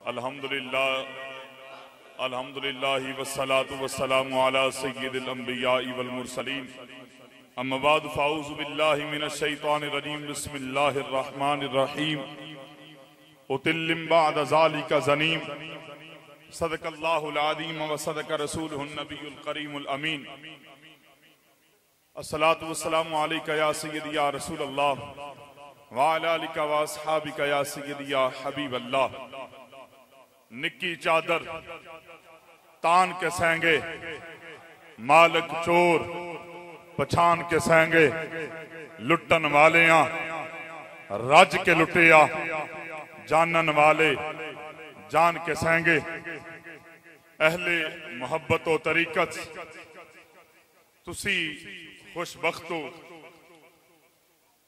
अल्हम्दुलिल्लाह वस्सलातु वस्सलामु अला सय्यिदिल अंबिया वल मुरसलीन अम्मा बाद फ़अऊज़ु बिल्लाहि मिनश शैतानिर रजीम बिस्मिल्लाहिर रहमानिर रहीम उतिल्लिम बअद ज़ालिका ज़नीम सदक़ल्लाहुल अज़ीम व सदक़ रसूलुहुन नबियुल करीमुल अमीन अस्सलातु वस्सलामु अलैका या सय्यदी या रसूलल्लाह व अला आलिका व अस्हाबिका या सय्यदी या हबीबल्लाह। निक्की चादर तान के सेंगे, मालिक चोर पछान के सेंगे, लुटन वालिया रज के लुटिया, जानन वाले जान के सेंगे। अहले मोहब्बत व तरीकत तुसी खुशबख्तो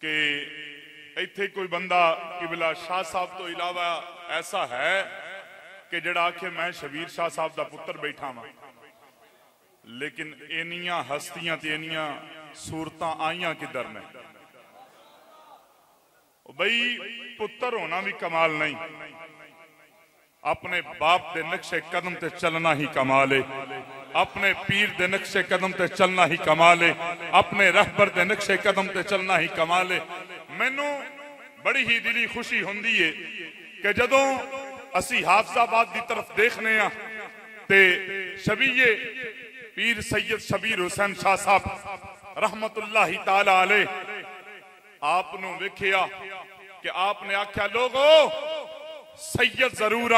कि इत्थे कोई बंदा किबला शाह साहब तो इलावा ऐसा है कि जड़ा आखे मैं शबीर शाह साहब का पुत्र बैठा वा, लेकिन इनिया हस्तियां ते इनिया सूरतां आईयां किधर ने। भाई पुत्र होना भी कमाल नहीं, अपने बाप दे नक्शे कदम ते चलना ही कमाल है, अपने पीर दे नक्शे कदम ते चलना ही कमाल है, अपने रहबर दे नक्शे कदम ते चलना ही कमाल है। मैनू बड़ी ही दिली खुशी हुंदी है कि जदों असी हाफजाबाद की तरफ देखने ते शबीए पीर सैयद शबीर हुसैन शाह साहब रहमतुल्लाही ताला अलैह आपनू वेखिया कि आपने आख्या लोगो सैयद जरूर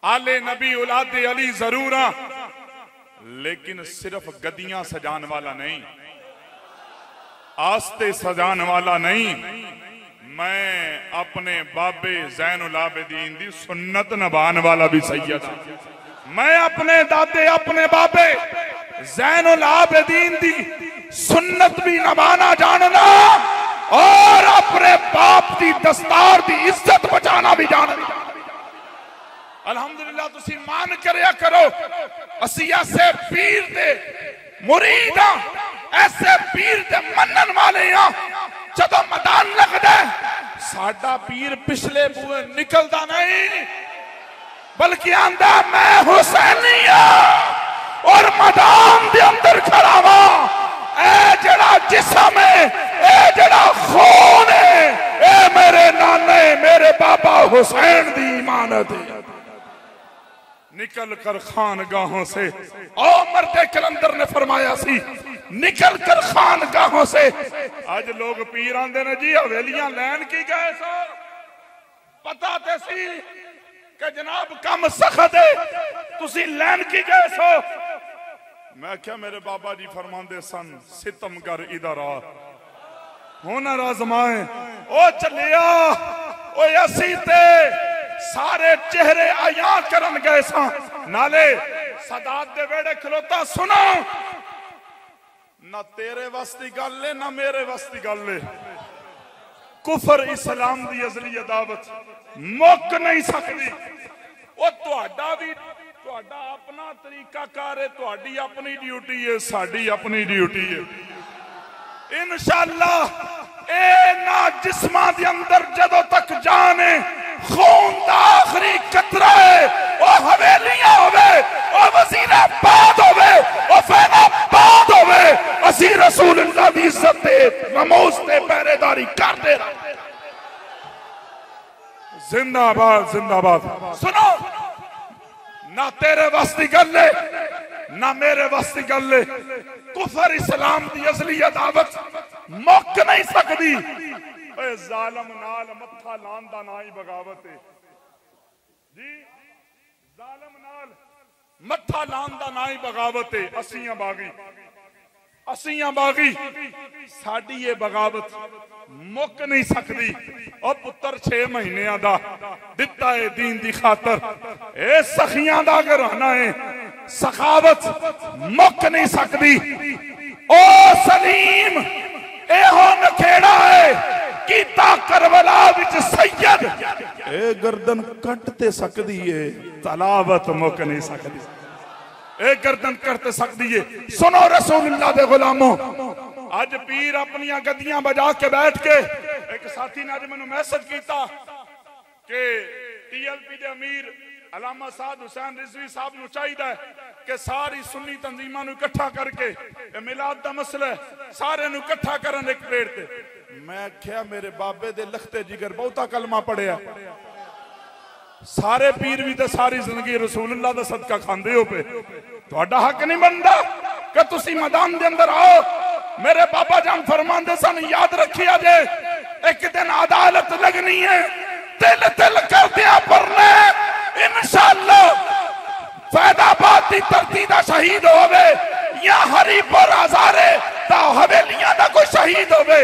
आले नबी औलादे अली जरूर, लेकिन सिर्फ गद्दियां सजान वाला नहीं, आस्ते सजान वाला नहीं। मैं अपने बाबे ज़ैनुल आबिदीन दी सुन्नत नभान वाला भी सैयद हां। मैं अपने दादे अपने बाबे ज़ैनुल आबिदीन दी सुन्नत भी नभाना जानना और अपने बाप की दस्तार की इज्जत बचाना भी जानना। अल्हम्दुलिल्लाह तुसी मान करया करो असी ऐसे पीर दे मुरीद हां, ऐसे पीर दे मनन वाले हां। जदों मैदान लगदा साडा पीर पिछले बूहे निकलदा नहीं, बल्कि आंदा मैं हुसैनी हां और मैदान दे अंदर खड़ा हां। ए जड़ा जिस्म है, ए जड़ा खून है, ए मेरे नाने मेरे बाबा हुसैन दी इमानत है। निकल कर खानगाहों से, ओ मर्दे कलंदर ने फरमाया सी निकल कर खानगाहों से। आज लोग पीर आंदे ने जी हवेलियां लैन की गए सो, पता ते सी कि जनाब कम सख्त है, तुसी लैन की गए सो। मैं क्या मेरे बाबा जी फरमांदे सन सितमगर इधर आ हुनर आजमाए। ओ चलिया ओ असी ते सारे चेहरे आया करन गए सा, नाले सदात दे वेड़े खलोता सुनो ना तेरे वस्ती गल है ना मेरे वस्ती गल है। कुफर इस्लाम दी अजली दावत मुक नहीं सकती। ओ तुहाडा भी तुहाडा अपना तरीका कार है, तुहाडी अपनी ड्यूटी है, साडी अपनी ड्यूटी है। इंशाअल्लाह ए ना जिस्मां दे अंदर जदों तक जान है, खून दा आखिरी कतरा है, ओ हवेलियां होवे, ओ वजीराबाद होवे, ओ फैजाबाद होवे, असी रसूलुल्लाह दी इज्जत ते नमाज ते पहरेदारी करदे रह। जिंदाबाद जिंदाबाद। सुनो ना तेरे वस्ती गल है ना मेरे वस्ती गल है। कुफर इस्लाम दी असली दावत मुक नहीं सकती। जालम नाल मत्था लान दा ना ही बगावत है जी, जालम नाल मत्था लान दा ना ही बगावत है। असियां बागी असियां बागी साडी ये बगावत मुक नहीं सकती। और पुत्र 6 महीने दा दिता है दीन दी खातर, ए सखियां दा घराना है, सखावत मुक नहीं सकती। ओ सलीम ए हो नखेड़ा है कीता करबला विच सैयद, ए गर्दन कट ते सकदी है, तलावत मुक नहीं सकती। ए गर्दन कट सकदी है। सुनो रसूलुल्लाह दे गुलामों, अज पीर अपनी गद्दियां बजा के बैठ के, एक साथी ने अज मैनू मैसेज किया कि TLP दे अमीर अलामा साद हुसैन रिजवी साहब नूं चाहिदा है कि सारी सुन्नी तंजीमां नूं इकट्ठा करके मिलाद दा मसला सारे नूं इकट्ठा करन एक प्लेट ते। मैं आख्या मेरे बाबे दे लखते जिगर बहुता कलमा पढ़िया, सारे पीर भी तो सारी जिंदगी रसूलुल्लाह दा सदका खांदे हो पे, तुहाडा हक नहीं बनदा कि तुसी मैदान दे अंदर आओ। मेरे बाबा जान फरमांदे सन याद रखिया जे एक दिन अदालत लगनी है, तिल तिल करदिया परने इंशाअल्लाह फैदाबाद दी धरती दा शहीद होवे या हरीपुर हजारे दा हवेलियां दा कोई शहीद होवे,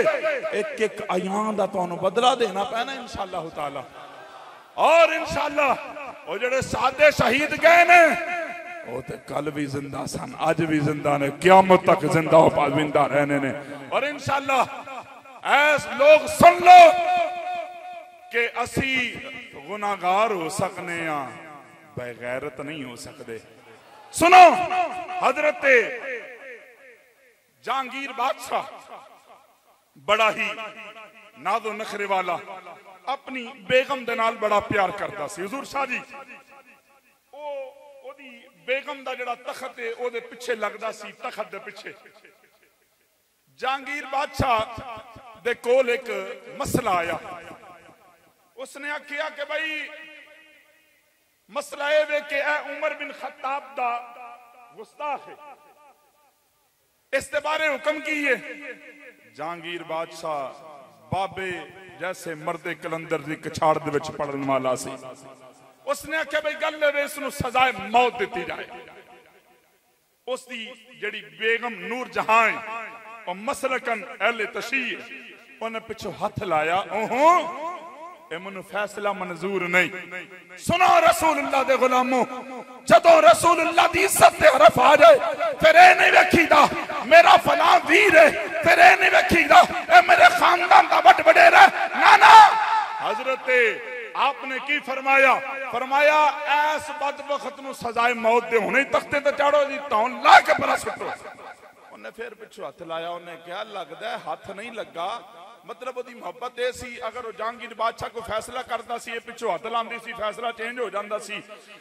एक एक अयान दा तुहानू बदला देना पैना इंशाअल्लाह ताला। और इंशाअल्लाह वो जेड़े सादे शहीद गए ने वो ते कल भी जिंदा सन, आज भी जिंदा ने, क़यामत तक जिंदा हो पाविंदा रहने ने। और इंशाअल्लाह ऐस लोग सुन लो कि असी गुनाहगार हो सकने या बेगैरत नहीं हो सकते। सुनो, हजरत जहांगीर बादशाह बड़ा ही नादो नखरे वाला, अपनी बेगम दे नाल बड़ा प्यार करता सी। हुजूर शाह जी ओदी बेगम दा जड़ा तखत है ओदे पिछे लगदा सी, तखत दे पिछे। जहांगीर बादशाह दे कोल एक मसला आया, उसने आखिया कि भाई मसला ये वे कि उमर बिन खत्ताब दा गुस्ताख है, इसके बारे हुक्म की है। जहांगीर बादशाह बाबे जैसे मर्दे कलंदर दी कछाड़ दे विच पड़न वाला सी। उसने आख्या भाई गल वे इसनूं सजाए मौत दी जाए। उसकी जड़ी बेगम नूर जहां और मसलकन अहले तशीह उन्हें पिछो हाथ लाया, ओहो मैनू फैसला मंजूर नहीं। सुनो रसूलुल्लाह दे गुलामो, जदों रसूलुल्लाह दी इज्जत ते हरफ आ जाए फिर ए नहीं वेखीदा मेरा फला वीर है, फिर ए नहीं वेखीदा ए मेरे खानदान दा बड़ वडेरा। ना ना, हजरत आपने की फरमाया, फरमाया ऐस बदबख्त नूं सजाए मौत दे हुणे तख्ते ते चाड़ो जी, तौन ला के परा सुटो। उन्हें फिर पिछो हाथ लाया, उन्हें क्या लगदा है हाथ नहीं लगा, मतलब ओदी मोहब्बत ए सी। अगर वो जहांगीर बादशाह को फैसला करता सी, पिछो हाथ लांदी सी, फैसला चेंज हो जाता सी।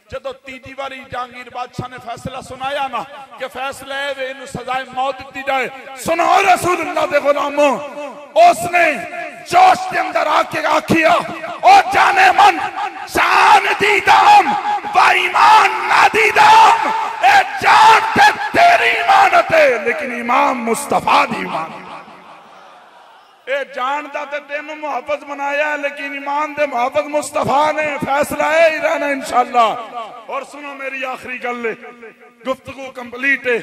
जदों तीजी बारी जहांगीर बादशाह ने फैसला सुनाया ना कि फैसला है वे इन्हू सजाए मौत दी जाए, सुनो रसूलुल्लाह दे गुलामो, उसने जोश के अंदर आके आखिया, ओ जाने मन शान दी दाम व ईमान ना दी दाम, ए जान ते तेरी ईमानत है लेकिन इमाम मुस्तफा दी ईमान। ए जानदा ते तेनू मुहब्बत बनाया लेकिन ईमान दे मुहब्बत मुस्तफा ने, फैसला है ही रहना इंशाअल्लाह। और सुनो मेरी आखिरी गल, गुफ्तगू कंप्लीट है।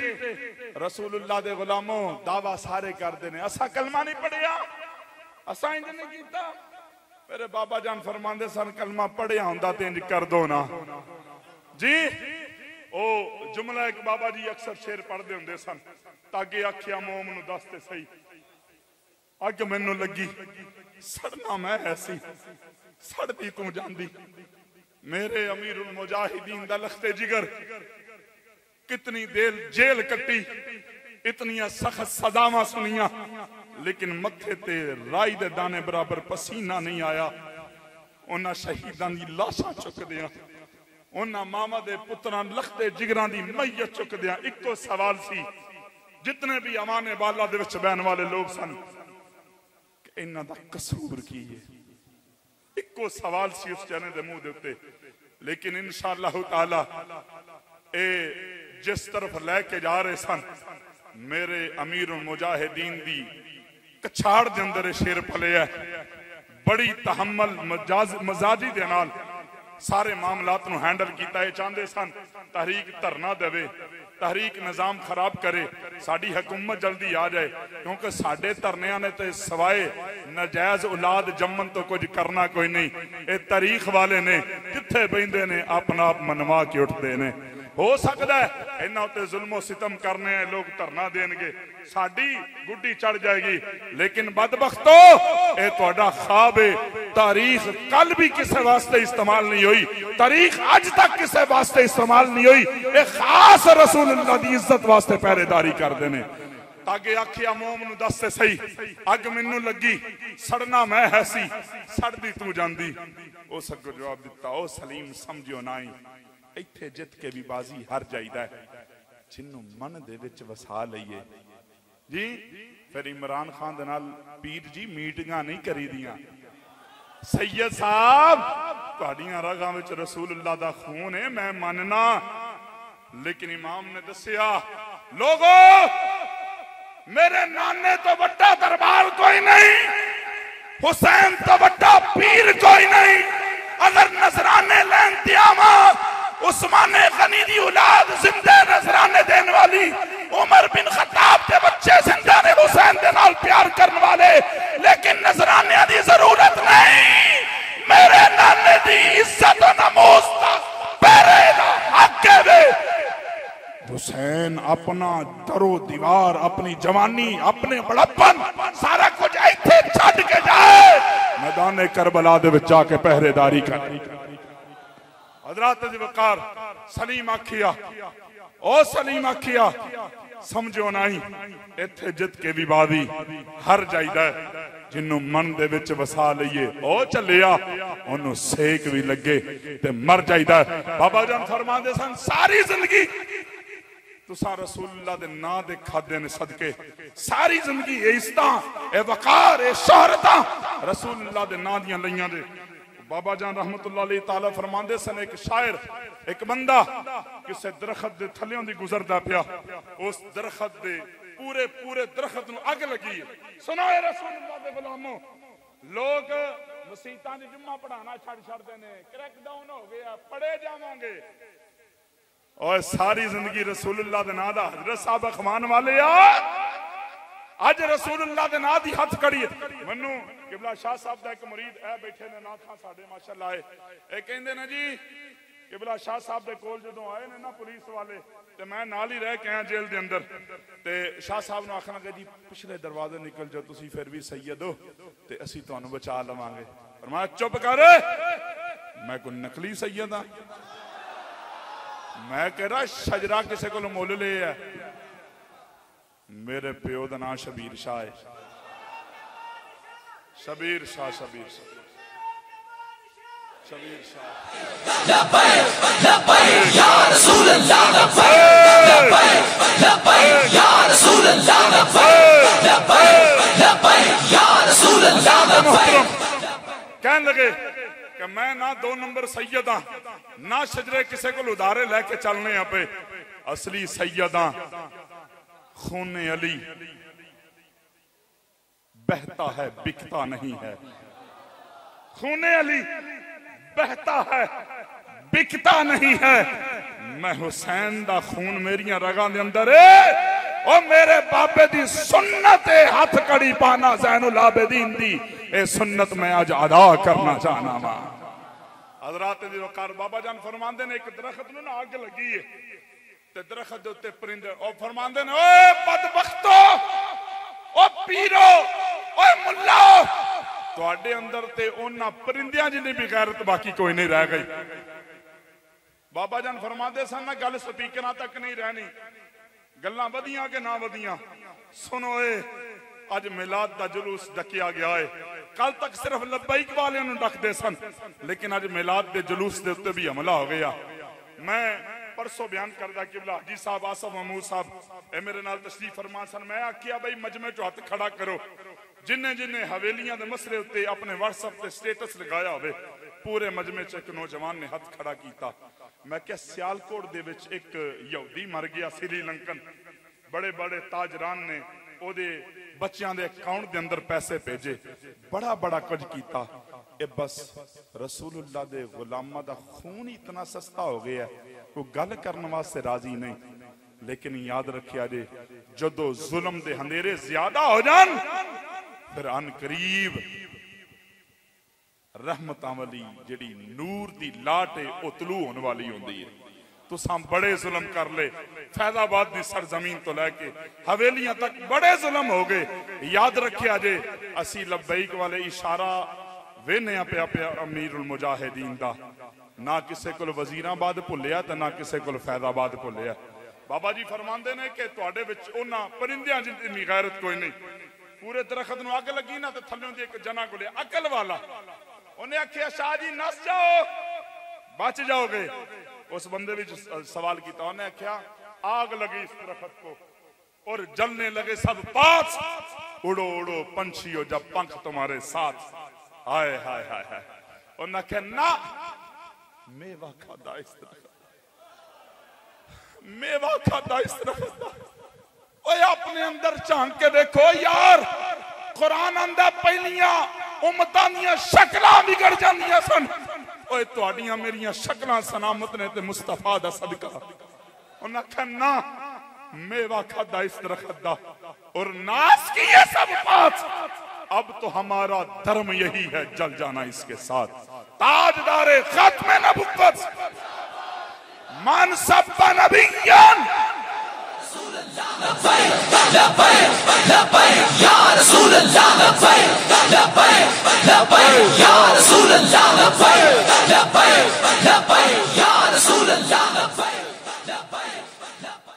रसूलुल्लाह दे गुलामों दावा सारे करते ने, असा कलमा नहीं पढ़िया, असा इंज नहीं कीता। मेरे बाबा जान फरमांदे सन कलमा पढ़िया हुंदा ते इंज कर दो ना जी। ओ जुमला एक बाबा जी अक्सर शेर पढ़ते हुंदे सन, ताकि आखिया मोम नू दसते सही अग मैनू लगी सड़ना मैं ऐसी सड़ती तू जांदी। मेरे अमीरुल मुजाहिदीन दा लखते जिगर कितनी देर जेल कट्टी, इतनिया सख्त सजावां सुनिया, लेकिन मथे ते राई दे दाने बराबर पसीना नहीं आया। उन्हां शहीदां दी लाशां चुकदियां, उन्हां मामा दे पुत्रां लखते जिगरां दी मैयत चुकदियां इक्को सवाल सी, जितने भी अमाने बाला दे विच बहन वाले लोग सन, इन्हां दा कसूर की है? इक्को सवाल सी उस जने दे मुंह दे उत्ते। लेकिन इंशाअल्लाह ताला ए जिस तरफ लेके जा रहे सन, मेरे अमीरुल मुजाहिदीन दी कछाड़ दे अंदर शेर पले है। बड़ी तहम्मल मजाजी दे नाल सारे मामलात नूं हैंडल कीता। ये चाहते सन तहरीक धरना देवे, तहरीक निजाम खराब करे, साड़ी हुकूमत जल्दी आ जाए, क्योंकि साडे धरनियां ने तो सवाए नजायज औलाद जम्मन तो कुछ करना कोई नहीं। ये तारीख वाले ने जिथे बहिंदे ने अपना आप मनवा के उठते ने। हो सकता है इन्हां उत्ते जुल्मो सितम करने हैं, लोग धरना देंगे, साड़ी गुड्डी चढ़ जाएगी। लेकिन बदबख्तो ये तुहाडा ख्वाब है। तारीख कल भी किसी वास्ते इस्तेमाल नहीं हुई, तारीख अज तक किसी वास्ते इस्तेमाल नहीं हुई। ये खास रसूलुल्लाह दी इज्जत वास्ते पहरेदारी करते हैं। तागे आखिया मोम नूं दस ते सही, अग मैनू लगी सड़ना मैं है सी, सड़दी तू जांदी। उस अगों जवाब दिता, ओ सलीम समझियो ना ही, इत्थे जित के भी बाजी हार जाईदा है, जिन्नू मन दे विच वसा लईए जी। फिर इमरान खान दे नाल पीर जी मीटिंगां नहीं करी दियां। सैयद साहब तुहाडियां रगां विच रसूलुल्लाह दा खून है, मैं मनना, लेकिन इमाम ने दसिया लोगो मेरे नाने तो बड़ा दरबार कोई नहीं, हुसैन तो बड़ा पीर कोई नहीं। अगर नजराने लैन दियावा उस्माने गनी दी औलाद जिंदे नजराने देने वाली, उमर बिन खत्ताब के बच्चे जिंदा ने हुसैन दे नाल प्यार करने वाले, लेकिन नजराने दी जरूरत नहीं। मेरे नाने दी इज्जत नमूस दा पहरे दा हक है। हुसैन अपना दरो दीवार, अपनी जवानी, अपने बड़प्पन सारा कुछ इत्थे छड्ड के जाए, मैदान करबला दे विच जाके पहरेदारी कर। हजरत वकार सलीम आखिया, ओ सलीम आखिया समझो नहीं, इत्थे जित के भी बादी हर जाईदा है, जिन्नू मन दे विच वसा लईए ओ चलिया, ओनू सेक भी लगे ते मर जाईदा है। बाबा जान फरमांदे सन सारी जिंदगी तुसा रसूलुल्लाह दे नां दे खादे ने सदके, सारी जिंदगी इज्जतां, ए वकार, ए शोहरतां रसूलुल्लाह दे नां दियां लईयां दे। बाबा जान रहमतुल्लाह अलैहि ताला फरमांदे सन, एक शायर, एक बंदा किसे दरखत दे थल्लों दी गुजरदा पिया, उस दरखत दे पूरे पूरे दरखत नूं अग लगी है। सुनो ए रसूलुल्लाह दे गुलामो, लोग मसीतां दी जुम्मा पढ़ाना छड़ छड़दे ने, क्रैकडाउन हो गया, पढ़े जावांगे। और सारी जिंदगी रसूलुल्लाह दे नां दा हजरत साहब अखमान वाले यार, अज रसूलुल्लाह दे नां दी हथ कड़ी है। मन्नू किबला शाह साहब दा एक मुरीद ए बैठे ने नाथ खां साडे माशाअल्लाह ए कहंदे ने जी किबला शाह साहब दे कोल जदों आए ने ना पुलिस वाले, ते मैं नाल ही रह के आया जेल दे अंदर, ते शाह साहब नूं आखन लगे जी पिछले दरवाजे निकल जाओ, तुसी फिर भी सैयद हो ते असीं तुहानूं बचा लवांगे। फरमाया चुप कर, मैं कोई नकली सैयद हां? मैं कह रहा शजरा किसी को मुल ले है, मेरे प्यो का नाम शबीर शाह है, शबीर शाह, शबीर शाह, शबीर शाह। कहने लगे कि मैं ना 2 नंबर सैयद हाँ, ना शजरे किसी को उधारे लैके चलने पे, असली सैयद हाँ। खूने अली बहता है बिकता नहीं है, खूने अली बहता है बिकता नहीं है। मैं हुसैन दा खून मेरिया रगां दे अंदर है, ओ मेरे बाबे दी सुन्नत हाथ कड़ी पाना ज़ैनुल आबिदीन दी, ए सुन्नत मैं आज अदा करना चाहना वा। हजरात दी वकार बाबा जान फरमांदे ने, एक दरखत नूं ना अग लगी है ते दरखत दे उत्ते परिंदे ओ फरमांदे ने, ओए बदबख्तो, ओ पीरो, ओए मुल्ला, तुहाडे अंदर ते उन्हां परिंदियां जिन्नी भी गैरत बाकी कोई नहीं रह गई। बाबा जान फरमांदे सन ना गल स्पीकरां तक नहीं रहनी, गल्लां वधियां के ना वधियां। सुनो ए अज मिलाद दा जुलूस डकिया गया है, कल तक सिर्फ लब्बैक वाले नूं डकदे सन, लेकिन अज मिलाद दे जुलूस दे उत्ते भी हमला हो गया। मैं परसों बयान करदा किबला हाजी साहब आसफ महमूद साहब ए मेरे नाल तशरीफ फरमा सन, मैं आखिया भाई मजमे चो हथ खड़ा करो, जिन्ने जिन्ने हवेलियां दे मसले उत्ते अपने व्हाट्सएप ते स्टेटस लगाया होवे, पूरे मजमे च एक नौजवान ने हथ खड़ा किया। मैं क्या सियालकोट दे विच एक यहूदी मर गया, श्रीलंकन, बड़े बड़े ताजरान ने ओदे बच्चों के अकाउंट के अंदर पैसे भेजे, बड़ा बड़ा कुछ किया। ए बस रसूलुल्लाह दे गुलामां दा खून ही इतना सस्ता हो गया, कोई गल करने वास्ते राजी नहीं। लेकिन याद रखिया जे जदों जुल्म दे अंधेरे ज्यादा हो जान, फिर अन करीब रहमतां वाली जिहड़ी नूर दी लाट है ओ तलू होने वाली होंदी है। तुसां बड़े जुल्म कर ले, फैजाबाद दी सरजमीन तो लैके हवेलियां तक बड़े जुल्म हो गए। याद रखिया जे असी लब्बैक वाले इशारा वेने पिया पिया अमीरुल मुजाहिदीन दा, ना किसे को वजीराबाद भुलिया ते ना किसे को फैजाबाद भुलिया। बाबा जी फरमाते ने कि तुहाडे विच उन्हां परिंदियां जिन्नी गैरत कोई नहीं। पूरे दरखत नूं अग लगी ना तो थल्लों दी एक जना कोले अकल वाला उन्हें आख्या शाह जी नस जाओ बच जाओगे। उस बंदे भी सवाल किया, उन्हें आख्या आग लगी इस दरखत को और जलने लगे सब पास, उड़ो उड़ो पंछियों जब पंख तुम्हारे साथ। हाय हाय हाय हाय। उन्हें आख्या ना मेवा खादा इस दरखत, मेवा खाता इस दरखत। ओए अपने अंदर झांक के देखो यार, कुरान आंदा पहलियां उम्मतां दियां शक्लां बिगड़ जांदियां सन। ओए तुहाडियां मेरियां शक्लां सलामत ने ते मुस्तफा दा सदका। उन्हां आख्या ना मेवा खादा इस दरखत दा और नाश किए सब पास। अब तो हमारा धर्म यही है जल जाना इसके साथ। ताजदारे खत्म नबुव्वत मन सब्बा नबिय्यन लब्बैक लब्बैक लब्बैक या रसूल अल्लाह, लब्बैक लब्बैक लब्बैक या रसूल अल्लाह, लब्बैक लब्बैक लब्बैक या रसूल अल्लाह, लब्बैक लब्बैक।